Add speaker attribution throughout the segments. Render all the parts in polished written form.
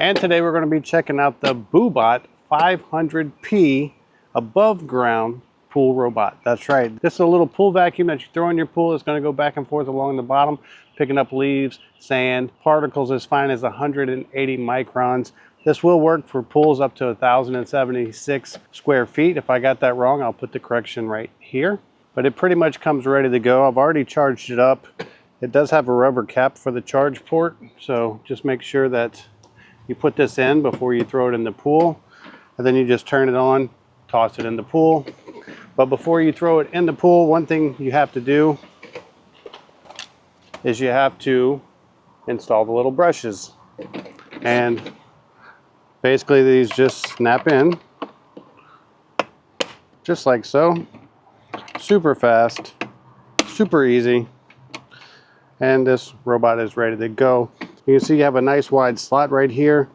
Speaker 1: And today we're going to be checking out the Bubot 500P above ground pool robot. That's right. This is a little pool vacuum that you throw in your pool. It's going to go back and forth along the bottom, picking up leaves, sand, particles as fine as 180 microns. This will work for pools up to 1,076 square feet. If I got that wrong, I'll put the correction right here. But it pretty much comes ready to go. I've already charged it up. It does have a rubber cap for the charge port, so just make sure that you put this in before you throw it in the pool, and then you just turn it on, toss it in the pool. But before you throw it in the pool, one thing you have to do is you have to install the little brushes. And basically these just snap in, just like so. Super fast, super easy. And this robot is ready to go. You can see you have a nice wide slot right here.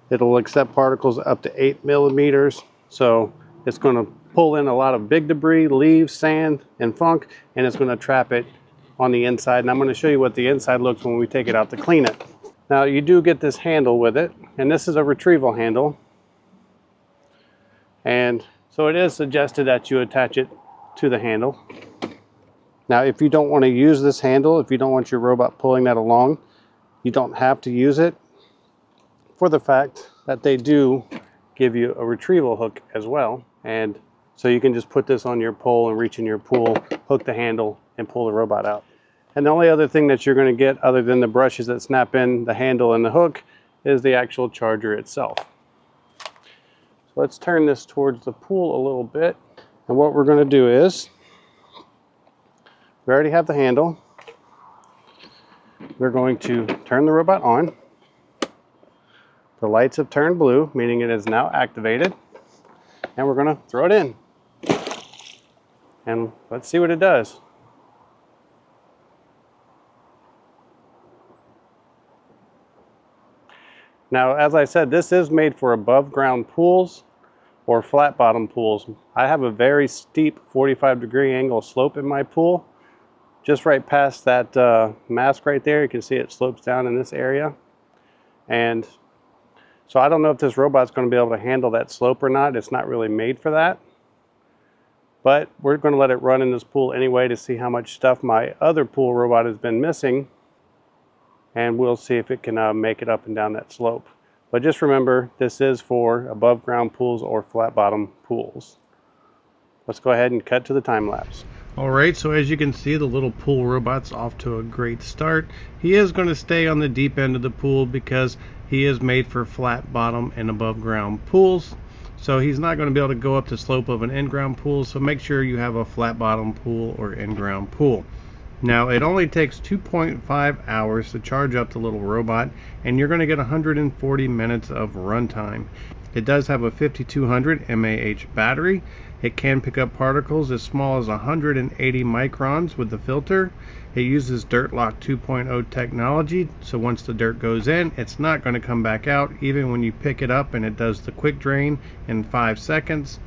Speaker 1: It'll accept particles up to 8 millimeters. So it's going to pull in a lot of big debris, leaves, sand, and funk, and it's going to trap it on the inside. And I'm going to show you what the inside looks when we take it out to clean it. Now you do get this handle with it, and this is a retrieval handle. And so it is suggested that you attach it to the handle. Now if you don't want to use this handle, if you don't want your robot pulling that along, you don't have to use it, for the fact that they do give you a retrieval hook as well. And so you can just put this on your pole and reach in your pool, hook the handle, and pull the robot out. And the only other thing that you're going to get, other than the brushes that snap in, the handle and the hook, is the actual charger itself. So let's turn this towards the pool a little bit. And what we're going to do is, we already have the handle. We're going to turn the robot on. The lights have turned blue, meaning it is now activated. And we're going to throw it in. And let's see what it does. Now, as I said, this is made for above ground pools or flat bottom pools. I have a very steep 45-degree angle slope in my pool. Just right past that mask right there, you can see it slopes down in this area. And so I don't know if this robot's going to be able to handle that slope or not. It's not really made for that. But we're going to let it run in this pool anyway to see how much stuff my other pool robot has been missing. And we'll see if it can make it up and down that slope. But just remember, this is for above ground pools or flat bottom pools. Let's go ahead and cut to the time lapse. Alright, so as you can see, the little pool robot's off to a great start. He is going to stay on the deep end of the pool because he is made for flat bottom and above ground pools. So he's not going to be able to go up the slope of an in-ground pool, so make sure you have a flat bottom pool or in-ground pool. Now it only takes 2.5 hours to charge up the little robot, and you're going to get 140 minutes of runtime. It does have a 5200 mAh battery. It can pick up particles as small as 180 microns with the filter. It uses Dirt Lock 2.0 technology, so once the dirt goes in, it's not going to come back out even when you pick it up, and it does the quick drain in 5 seconds.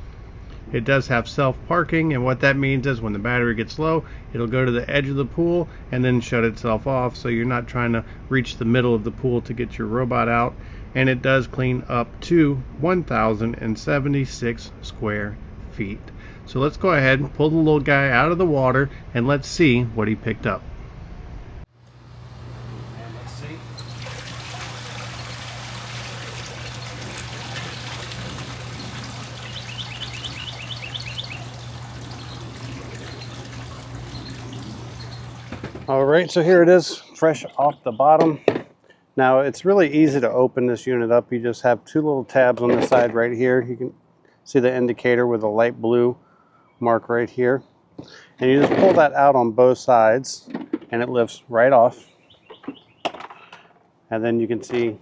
Speaker 1: It does have self-parking, and what that means is when the battery gets low, it'll go to the edge of the pool and then shut itself off, so you're not trying to reach the middle of the pool to get your robot out. And it does clean up to 1,076 square feet. So let's go ahead and pull the little guy out of the water and let's see what he picked up. And let's see. All right, so here it is, fresh off the bottom. Now it's really easy to open this unit up. You just have two little tabs on the side right here. You can see the indicator with a light blue mark right here. And you just pull that out on both sides and it lifts right off. And then you can see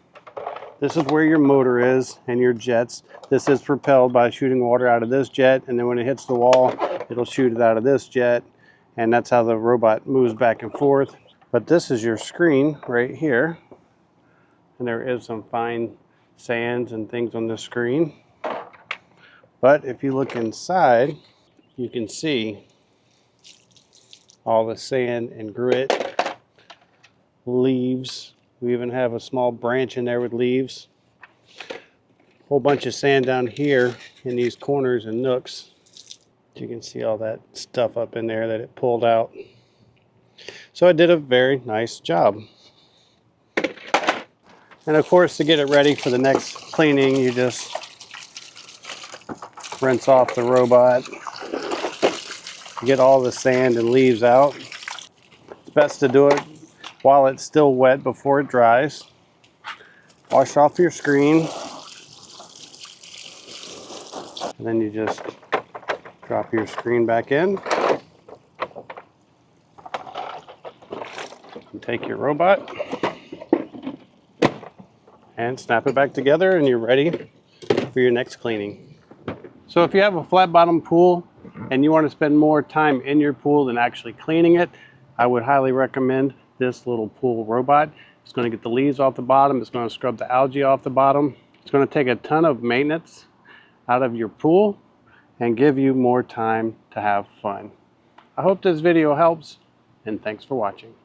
Speaker 1: this is where your motor is and your jets. This is propelled by shooting water out of this jet, and then when it hits the wall, it'll shoot it out of this jet. And that's how the robot moves back and forth. But this is your screen right here. And there is some fine sands and things on the screen. But if you look inside, you can see all the sand and grit, leaves. We even have a small branch in there with leaves. whole bunch of sand down here in these corners and nooks. You can see all that stuff up in there that it pulled out. So it did a very nice job. And of course, to get it ready for the next cleaning, you just rinse off the robot, get all the sand and leaves out. It's best to do it while it's still wet before it dries. Wash off your screen, and then you just drop your screen back in and take your robot and snap it back together, and you're ready for your next cleaning. So if you have a flat bottom pool and you want to spend more time in your pool than actually cleaning it, I would highly recommend this little pool robot. It's going to get the leaves off the bottom. It's going to scrub the algae off the bottom. It's going to take a ton of maintenance out of your pool and give you more time to have fun. I hope this video helps, and thanks for watching.